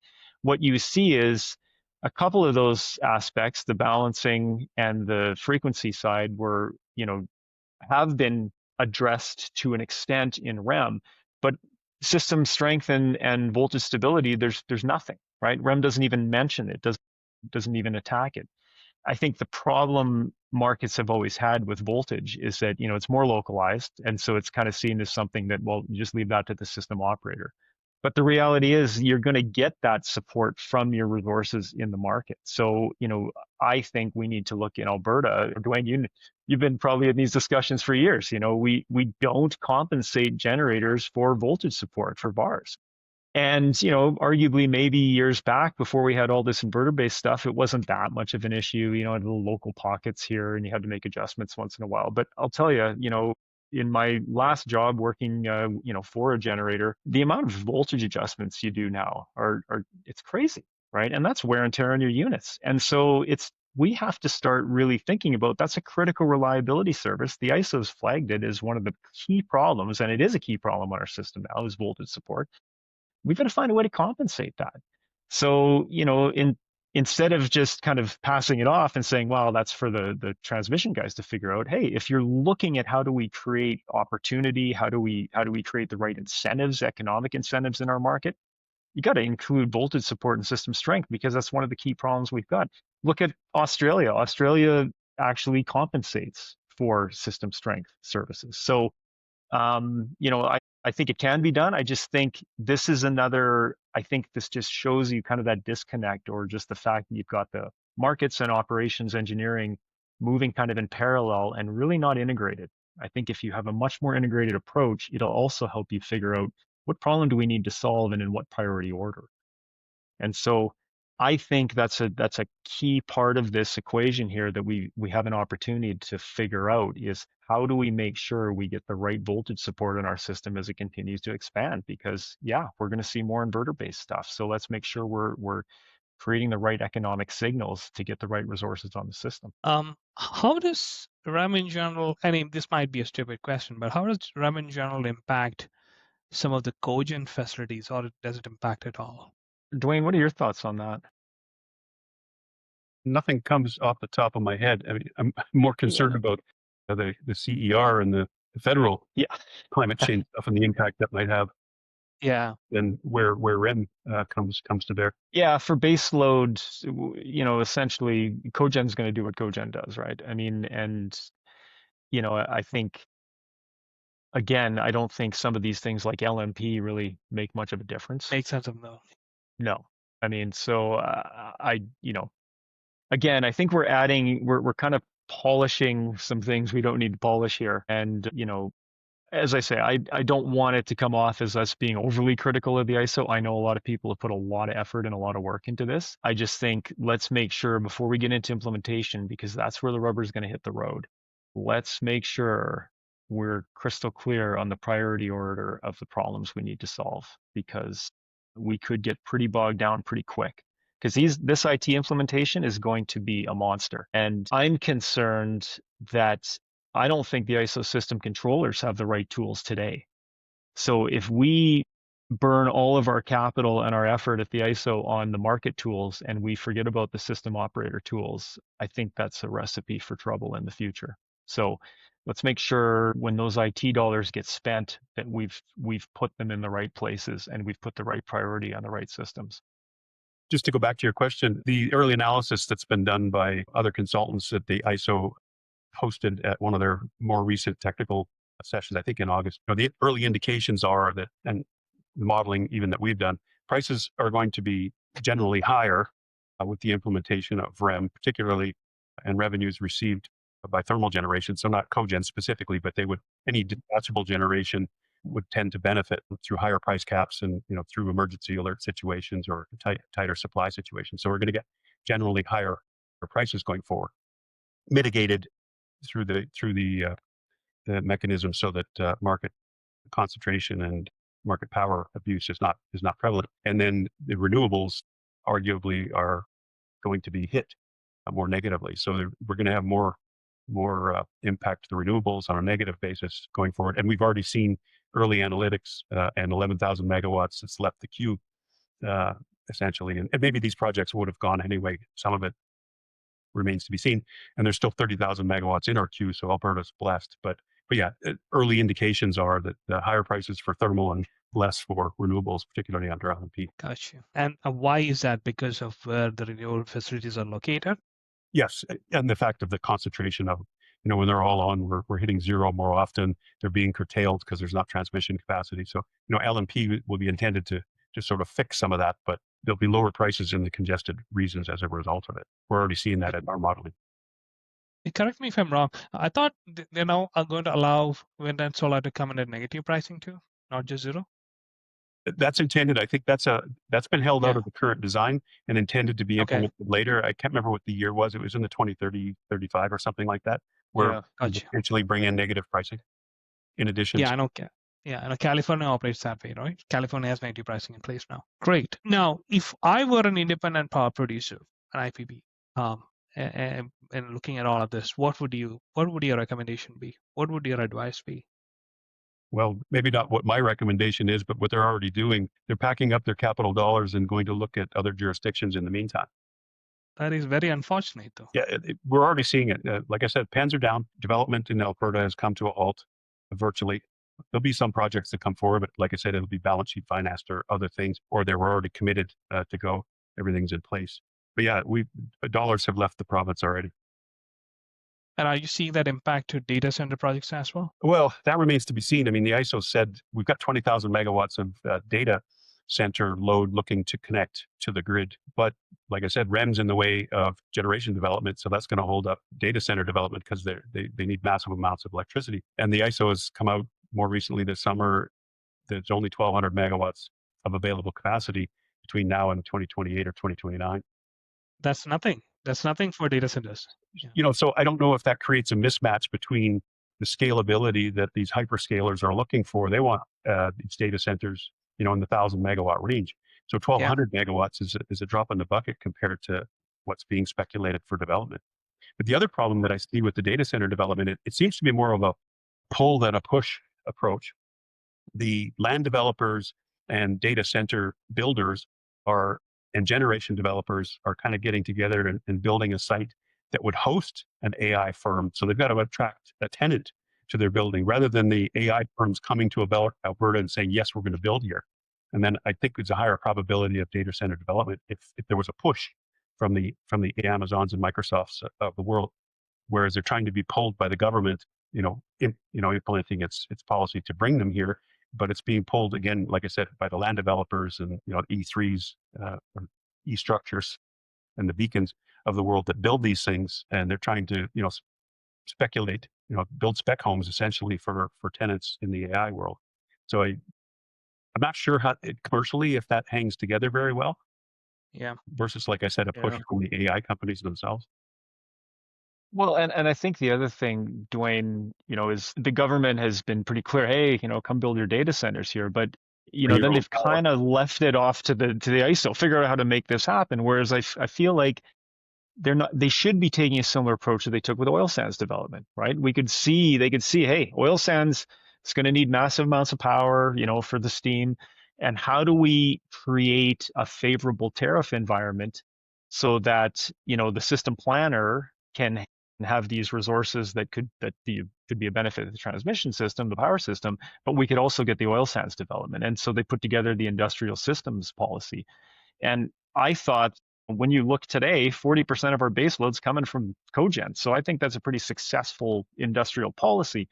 what you see is a couple of those aspects, the balancing and the frequency side were, have been addressed to an extent in REM, but system strength and voltage stability, there's nothing, right? REM doesn't even mention it, doesn't even attack it. I think the problem markets have always had with voltage is that, it's more localized. And so it's kind of seen as something that, well, you just leave that to the system operator. But the reality is you're going to get that support from your resources in the market. So, I think we need to look in Alberta. Duane, you've been probably in these discussions for years. We don't compensate generators for voltage support for VARs. And, arguably maybe years back before we had all this inverter-based stuff, it wasn't that much of an issue, in the local pockets here, and you had to make adjustments once in a while. But I'll tell you, in my last job working, for a generator, the amount of voltage adjustments you do now are it's crazy, right? And that's wear and tear on your units. And so we have to start really thinking about that's a critical reliability service. The ISO's flagged it as one of the key problems, and it is a key problem on our system now, is voltage support. We've got to find a way to compensate that. So, instead of just kind of passing it off and saying, well, that's for the transmission guys to figure out, hey, if you're looking at how do we create opportunity, how do we create the right incentives, economic incentives in our market, you got to include voltage support and system strength, because that's one of the key problems we've got. Look at Australia. Australia actually compensates for system strength services. So, I think it can be done. I just think this is I think this just shows you kind of that disconnect, or just the fact that you've got the markets and operations engineering moving kind of in parallel and really not integrated. I think if you have a much more integrated approach, it'll also help you figure out what problem do we need to solve and in what priority order. And so I think that's a key part of this equation here that we have an opportunity to figure out, is how do we make sure we get the right voltage support in our system as it continues to expand? Because we're going to see more inverter-based stuff. So let's make sure we're creating the right economic signals to get the right resources on the system. How does REM in general, I mean, this might be a stupid question, but how does REM in general impact some of the cogen facilities, or does it impact at all? Duane, what are your thoughts on that? Nothing comes off the top of my head. I mean, I'm more concerned about the CER and the federal climate change stuff and the impact that might have. Yeah. Than where REM comes to bear. Yeah, for base load, essentially cogen's going to do what cogen does, right? I mean, and I think, again, I don't think some of these things like LMP really make much of a difference. Makes sense of no. No, I mean, so again, I think we're kind of polishing some things we don't need to polish here, and as I say, I don't want it to come off as us being overly critical of the ISO. I know a lot of people have put a lot of effort and a lot of work into this. I just think let's make sure before we get into implementation, because that's where the rubber is going to hit the road, let's make sure we're crystal clear on the priority order of the problems we need to solve, because we could get pretty bogged down pretty quick. Because this IT implementation is going to be a monster. And I'm concerned that I don't think the ISO system controllers have the right tools today. So if we burn all of our capital and our effort at the ISO on the market tools and we forget about the system operator tools, I think that's a recipe for trouble in the future. So let's make sure when those IT dollars get spent that we've put them in the right places and we've put the right priority on the right systems. Just to go back to your question, the early analysis that's been done by other consultants that the ISO hosted at one of their more recent technical sessions, I think in August, the early indications are that, and the modeling even that we've done, prices are going to be generally higher with the implementation of REM, particularly, and revenues received by thermal generation. So not cogen specifically, but any dispatchable generation would tend to benefit through higher price caps and through emergency alert situations or tighter supply situations. So we're going to get generally higher prices going forward, mitigated through the mechanism so that market concentration and market power abuse is not prevalent. And then the renewables arguably are going to be hit more negatively. So we're going to have more impact to the renewables on a negative basis going forward. And we've already seen early analytics and 11,000 megawatts that's left the queue essentially. And maybe these projects would have gone anyway. Some of it remains to be seen. And there's still 30,000 megawatts in our queue. So Alberta's blessed. But yeah, early indications are that the higher prices for thermal and less for renewables, particularly under LNP. Gotcha. And why is that? Because of where the renewable facilities are located? Yes, and the fact of the concentration of, when they're all on, we're hitting zero more often. They're being curtailed because there's not transmission capacity. So, LNP will be intended to sort of fix some of that, but there'll be lower prices in the congested regions as a result of it. We're already seeing that in our modeling. Correct me if I'm wrong. I thought they now are going to allow wind and solar to come in at negative pricing too, not just zero. That's intended. I think that's been held out of the current design and intended to be implemented later. I can't remember what the year was. It was in the 2030, 35 or something like that, where potentially bring in negative pricing in addition. Yeah, I know. Yeah, I know California operates that way, right? California has negative pricing in place now. Great. Now, if I were an independent power producer, an IPP, and looking at all of this, what would your recommendation be? What would your advice be? Well, maybe not what my recommendation is, but what they're already doing. They're packing up their capital dollars and going to look at other jurisdictions in the meantime. That is very unfortunate, though. Yeah, we're already seeing it. Like I said, pens are down. Development in Alberta has come to a halt virtually. There'll be some projects that come forward, but like I said, it'll be balance sheet financed or other things, or they were already committed to go. Everything's in place. But yeah, dollars have left the province already. And are you seeing that impact to data center projects as well? Well, that remains to be seen. I mean, the ISO said we've got 20,000 megawatts of data center load looking to connect to the grid. But like I said, REM's in the way of generation development. So that's going to hold up data center development because they need massive amounts of electricity. And the ISO has come out more recently this summer. There's only 1,200 megawatts of available capacity between now and 2028 or 2029. That's nothing. That's nothing for data centers. Yeah. So I don't know if that creates a mismatch between the scalability that these hyperscalers are looking for. They want these data centers, in the 1,000 megawatt range. So 1,200 megawatts is a drop in the bucket compared to what's being speculated for development. But the other problem that I see with the data center development, it seems to be more of a pull than a push approach. The land developers and data center builders and generation developers are kind of getting together and building a site that would host an AI firm. So they've got to attract a tenant to their building rather than the AI firms coming to Alberta and saying, yes, we're going to build here. And then I think there's a higher probability of data center development if there was a push from the Amazons and Microsofts of the world, whereas they're trying to be pulled by the government, implementing its policy to bring them here. But it's being pulled again, like I said, by the land developers and E3s, or E-structures, and the beacons of the world that build these things, and they're trying to speculate, build spec homes essentially for tenants in the AI world. So I'm not sure how commercially if that hangs together very well. Yeah. Versus, like I said, a push from the AI companies themselves. Well, and I think the other thing, Duane, is the government has been pretty clear. Hey, come build your data centers here, but then they've kind of left it off to the ISO. Figure out how to make this happen. Whereas I feel like they should be taking a similar approach that they took with oil sands development, right? They could see, hey, oil sands is going to need massive amounts of power, for the steam, and how do we create a favorable tariff environment so that the system planner can and have these resources that could be a benefit to the transmission system, the power system, but we could also get the oil sands development. And so they put together the industrial systems policy. And I thought, when you look today, 40% of our baseload's coming from cogen. So I think that's a pretty successful industrial policy.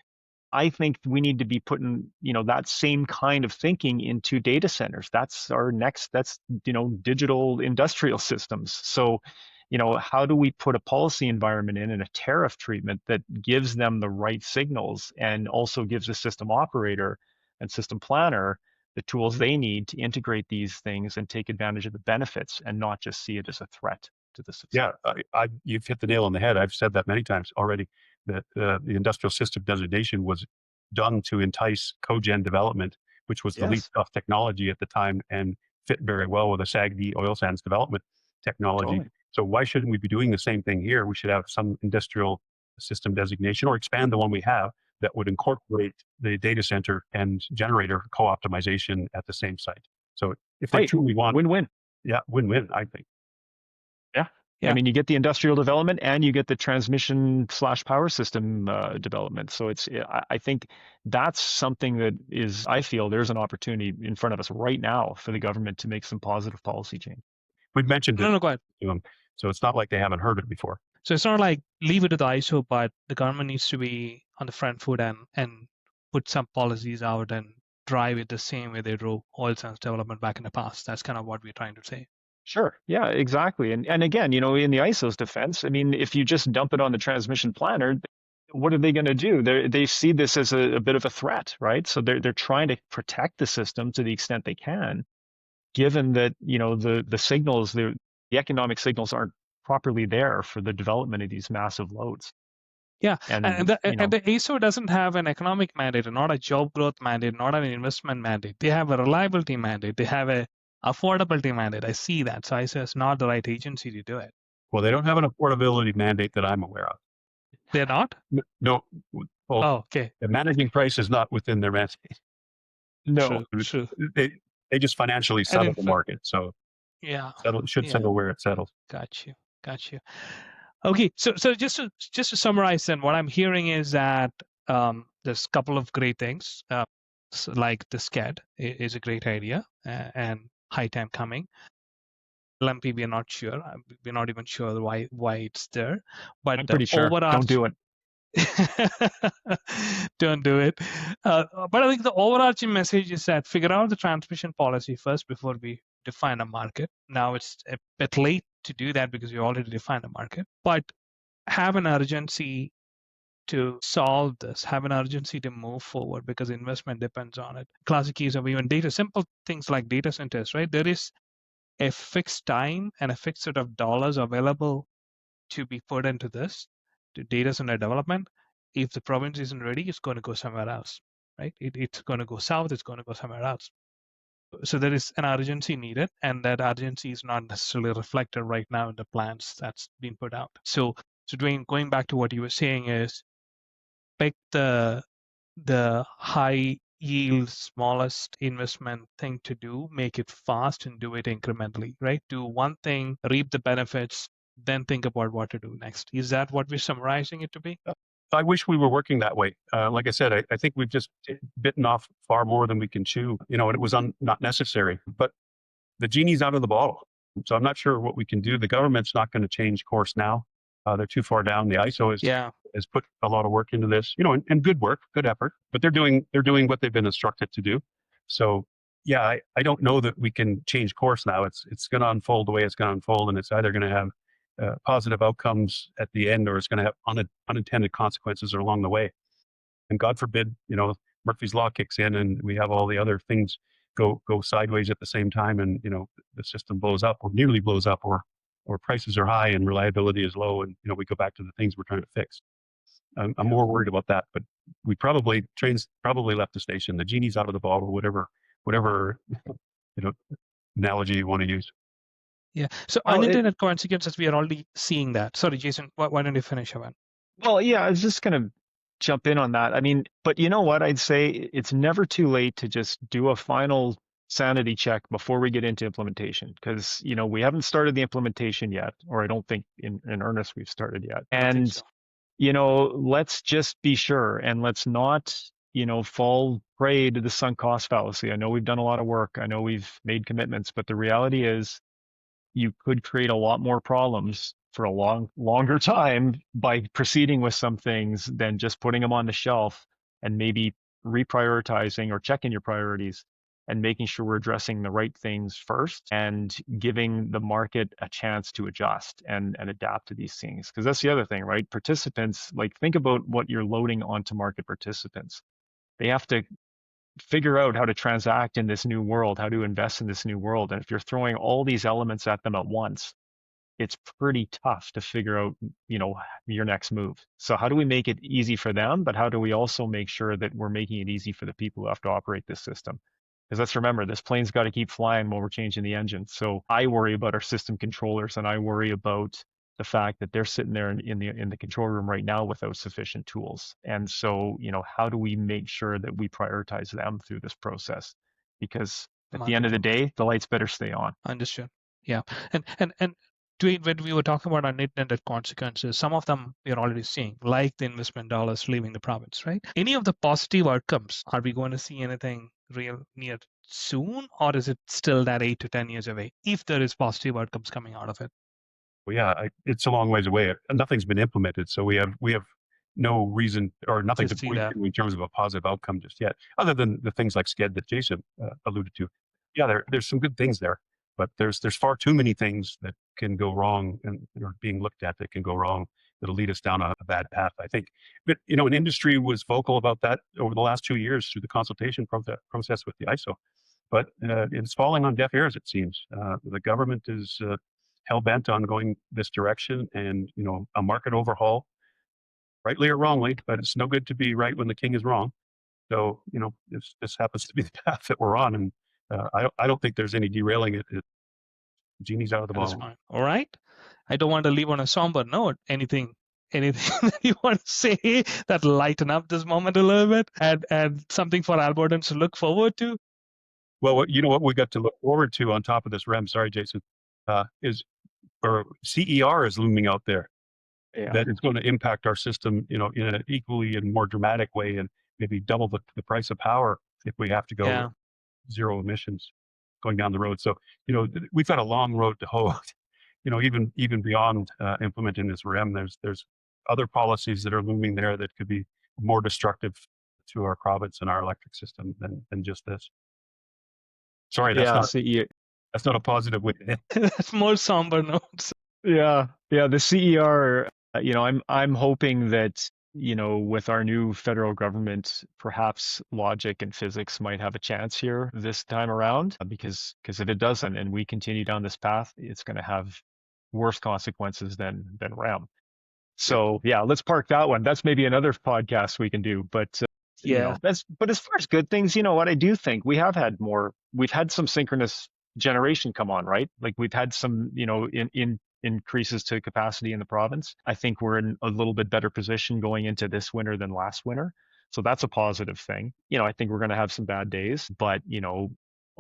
I think we need to be putting, that same kind of thinking into data centers. That's our next, digital industrial systems. So, how do we put a policy environment in and a tariff treatment that gives them the right signals and also gives the system operator and system planner the tools they need to integrate these things and take advantage of the benefits and not just see it as a threat to the system? Yeah, you've hit the nail on the head. I've said that many times already, that the industrial system designation was done to entice cogen development, which was the least Yes, cost technology at the time and fit very well with a SAGD oil sands development technology. totally. So why shouldn't we be doing the same thing here? We should have some industrial system designation or expand the one we have that would incorporate the data center and generator co-optimization at the same site. So if they Right. truly want, Win-win. yeah, win-win, I think. Yeah. Yeah. I mean, you get the industrial development and you get the transmission/power system development. So I think that's something that is, I feel there's an opportunity in front of us right now for the government to make some positive policy change. We've mentioned it No, go ahead. to them, so it's not like they haven't heard it before. So it's not like leave it to the ISO, but the government needs to be on the front foot and put some policies out and drive it the same way they drove oil sands development back in the past. That's kind of what we're trying to say. Sure. Yeah, exactly. And again, in the ISO's defense, I mean, if you just dump it on the transmission planner, what are they going to do? They see this as a bit of a threat, right? So they're trying to protect the system to the extent they can, given that, the signals, the economic signals aren't properly there for the development of these massive loads. Yeah, And the ISO doesn't have an economic mandate, not a job growth mandate, not an investment mandate. They have a reliability mandate. They have a affordability mandate. I see that. So ISO is not the right agency to do it. Well, they don't have an affordability mandate that I'm aware of. They're not? No. Well, Oh, okay. the managing price is not within their mandate. no, True. They just financially settle the market. So Yeah. settle where it settles. Got you. Okay, so just to summarize, then what I'm hearing is that there's a couple of great things, like the SCED is a great idea and high time coming. LMP, we're not sure. We're not even sure why it's there. But I'm pretty sure. Don't do it. Don't do it. But I think the overarching message is that figure out the transmission policy first before we define a market. Now it's a bit late to do that because you already defined a market, but have an urgency to solve this, have an urgency to move forward because investment depends on it. Classic case of even simple things like data centers, right? There is a fixed time and a fixed set of dollars available to be put into this, to data center development. If the province isn't ready, it's going to go somewhere else, right? It's going to go south, it's going to go somewhere else. So there is an urgency needed, and that urgency is not necessarily reflected right now in the plans that's been put out. So Duane, going back to what you were saying is pick the high yield, smallest investment thing to do, make it fast and do it incrementally, right? Do one thing, reap the benefits, then think about what to do next. Is that what we're summarizing it to be? I wish we were working that way. Like I said, I think we've just bitten off far more than we can chew, and it was not necessary. But the genie's out of the bottle. So I'm not sure what we can do. The government's not going to change course now. They're too far down. The ISO has put a lot of work into this, and good work, good effort, but they're doing what they've been instructed to do. So yeah, I don't know that we can change course now. It's going to unfold the way it's going to unfold, and it's either going to have positive outcomes at the end, or it's going to have unintended consequences along the way. And God forbid, Murphy's Law kicks in and we have all the other things go sideways at the same time, and the system blows up or nearly blows up, or prices are high and reliability is low, and we go back to the things we're trying to fix. I'm more worried about that, but trains probably left the station. The genie's out of the bottle, whatever analogy you want to use. Yeah. So unintended consequences, we are already seeing that. Sorry, Jason, why don't you finish, Evan? Well, yeah, I was just going to jump in on that. I mean, but you know what? I'd say it's never too late to just do a final sanity check before we get into implementation, because we haven't started the implementation yet, or I don't think in earnest we've started yet. And let's just be sure and let's not, fall prey to the sunk cost fallacy. I know we've done a lot of work. I know we've made commitments, but the reality is you could create a lot more problems for a longer time by proceeding with some things than just putting them on the shelf and maybe reprioritizing or checking your priorities and making sure we're addressing the right things first and giving the market a chance to adjust and adapt to these things. Because that's the other thing, right? Participants, like think about what you're loading onto market participants. They have to figure out how to transact in this new world, how to invest in this new world. And if you're throwing all these elements at them at once, it's pretty tough to figure out, your next move. So how do we make it easy for them, but how do we also make sure that we're making it easy for the people who have to operate this system? Because let's remember, this plane's got to keep flying while we're changing the engine. So I worry about our system controllers, and I worry about the fact that they're sitting there in the control room right now without sufficient tools. And so, how do we make sure that we prioritize them through this process? Because at the end of the day, the lights better stay on. Understood. Yeah. And Duane, when we were talking about unintended consequences, some of them we are already seeing, like the investment dollars leaving the province, right? Any of the positive outcomes, are we going to see anything real near soon, or is it still that 8 to 10 years away, if there is positive outcomes coming out of it? Well, yeah, it's a long ways away. Nothing's been implemented, so we have no reason or nothing to point to in terms of a positive outcome just yet, other than the things like SCED that Jason alluded to. Yeah, there's some good things there, but there's far too many things that can go wrong and are being looked at that can go wrong that'll lead us down a bad path, I think. But an industry was vocal about that over the last 2 years through the consultation process with the ISO, but it's falling on deaf ears, it seems. The government is hell bent on going this direction, and a market overhaul, rightly or wrongly, but it's no good to be right when the king is wrong. So this happens to be the path that we're on, and I don't think there's any derailing it. Genie's out of the bottle. All right. I don't want to leave on a somber note. Anything that you want to say that lighten up this moment a little bit and something for Albertans to look forward to? Well, what we got to look forward to on top of this REM, sorry, Jason, is CER is looming out there. Yeah. That is going to impact our system, in an equally and more dramatic way, and maybe double the price of power if we have to go zero emissions going down the road. So, we've got a long road to hoe. Even beyond implementing this REM, there's other policies that are looming there that could be more destructive to our province and our electric system than just this. Sorry, that's not a positive way. That's more somber notes. Yeah. The CER. I'm hoping that with our new federal government, perhaps logic and physics might have a chance here this time around. Because if it doesn't, and we continue down this path, it's going to have worse consequences than REM. So yeah, let's park that one. That's maybe another podcast we can do. But but as far as good things, what I do think we've had some synchronous generation come on, right? Like we've had some, in increases to capacity in the province. I think we're in a little bit better position going into this winter than last winter. So that's a positive thing. I think we're going to have some bad days, but,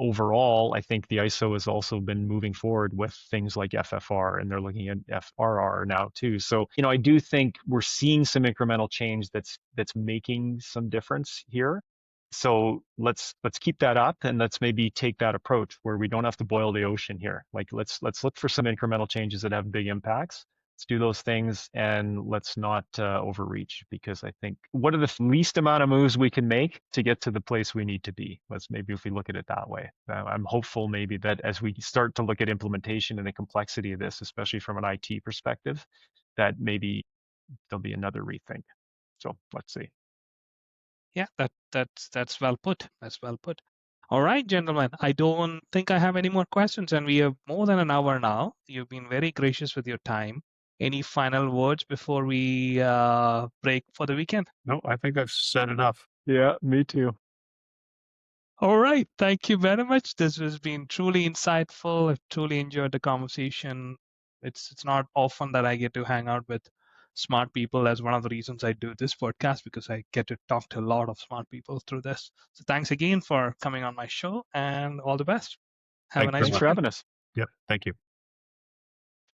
overall, I think the ISO has also been moving forward with things like FFR, and they're looking at FRR now too. So, I do think we're seeing some incremental change that's making some difference here. So let's keep that up, and let's maybe take that approach where we don't have to boil the ocean here. Like let's look for some incremental changes that have big impacts. Let's do those things, and let's not overreach, because I think what are the least amount of moves we can make to get to the place we need to be? Maybe if we look at it that way. I'm hopeful maybe that as we start to look at implementation and the complexity of this, especially from an IT perspective, that maybe there'll be another rethink. So let's see. Yeah, that's well put. That's well put. All right, gentlemen. I don't think I have any more questions, and we have more than an hour now. You've been very gracious with your time. Any final words before we break for the weekend? No, I think I've said enough. Yeah, me too. All right. Thank you very much. This has been truly insightful. I've truly enjoyed the conversation. It's not often that I get to hang out with smart people. As one of the reasons I do this podcast, because I get to talk to a lot of smart people through this. So thanks again for coming on my show, and all the best. Have a nice Thanks for having us. Yep. Thank you.